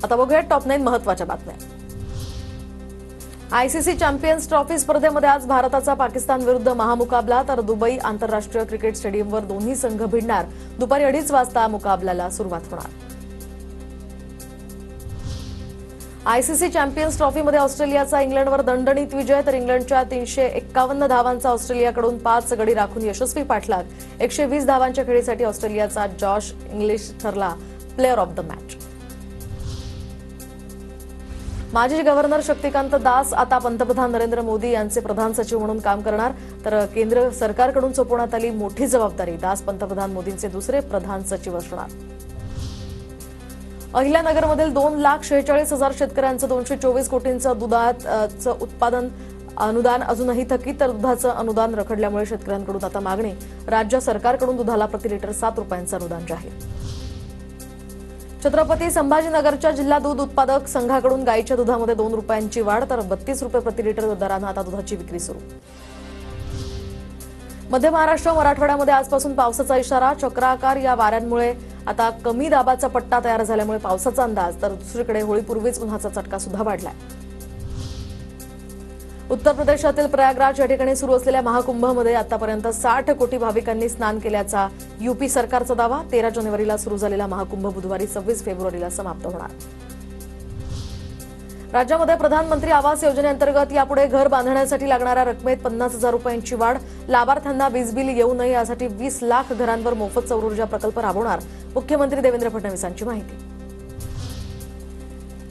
आता बघूया टॉप 9 महत्त्वाच्या बातम्या। आयसीसी चॅम्पियन्स ट्रॉफी स्पर्धेमध्ये आज भारताचा पाकिस्तान विरुद्ध महामुकाबला, तर दुबई आंतरराष्ट्रीय क्रिकेट स्टेडियमवर दोन्ही संघ भिडणार। दुपारी 2:30 वाजता मुकाबल्याला सुरुवात होणार। आयसीसी चॅम्पियन्स ट्रॉफीमध्ये ऑस्ट्रेलियाचा इंग्लंडवर दणदणीत विजय, तर इंग्लंडच्या 351 धावांचा ऑस्ट्रेलियाकडून 5 गडी राखून यशस्वी पाठलाग। 120 धावांच्या खेळीसाठी ऑस्ट्रेलियाचा जॉश इंग्लिश ठरला प्लेयर ऑफ द मॅच। माजी गव्हर्नर शक्तिकांत दास आता पंतप्रधान नरेंद्र मोदी यांचे प्रधान सचिव म्हणून काम करणार, तर केंद्र सरकारकडून सोपवण्यात आली मोठी जबाबदारी। दास पंतप्रधान मोदींचे दुसरे प्रधान सचिव असणार। अहिल्यानगरमधील 2,46,000 शेतकऱ्यांचं 224 कोटींचं दुधाचं उत्पादन अनुदान अजूनही थकीत, तर दुधाचं अनुदान रखडल्यामुळे शेतकऱ्यांकडून आता मागणी। राज्य सरकारकडून दुधाला प्रति लिटर 7 रुपयांचं अनुदान जाहीर। छत्रपती संभाजीनगरच्या जिल्हा दूध उत्पादक संघाकडून गाईच्या दुधामध्ये 2 रुपयांची वाढ, तर 32 रुपये प्रति लिटर दरानं आता दुधाची विक्री सुरू। मध्य महाराष्ट्र मराठवाड्यामध्ये आजपासून पावसाचा इशारा। चक्राकार या वाऱ्यांमुळे आता कमी दाबाचा पट्टा तयार झाल्यामुळे पावसाचा अंदाज, तर दुसरीकडे होळीपूर्वीच उन्हाचा चटका सुद्धा वाढलाय। उत्तर प्रदेशातील प्रयागराज या ठिकाणी सुरू असलेल्या महाकुंभमध्ये आतापर्यंत 60 कोटी भाविकांनी स्नान केल्याचा यूपी सरकारचा दावा। 13 जानेवारीला सुरू झालेला महाकुंभ बुधवारी 26 फेब्रुवारीला समाप्त होणार। राज्यामध्ये प्रधानमंत्री आवास योजनेअंतर्गत यापुढे घर बांधण्यासाठी लागणाऱ्या रकमेत 50,000 रुपयांची वाढ। लाभार्थ्यांना वीज बिल येऊ नये यासाठी 20 लाख घरांवर मोफत सौर ऊर्जा प्रकल्प राबवणार। मुख्यमंत्री देवेंद्र फडणवीसांची माहिती।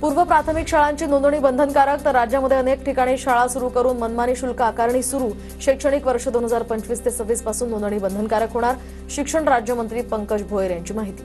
पूर्व प्राथमिक शाळांची नोंदणी बंधनकारक, तर राज्यामध्ये अनेक ठिकाणी शाळा सुरू करून मनमानी शुल्क आकारणी सुरू। शैक्षणिक वर्ष 2025 ते 26 पासून नोंदणी बंधनकारक होणार। शिक्षण राज्यमंत्री पंकज भोयर यांची माहिती।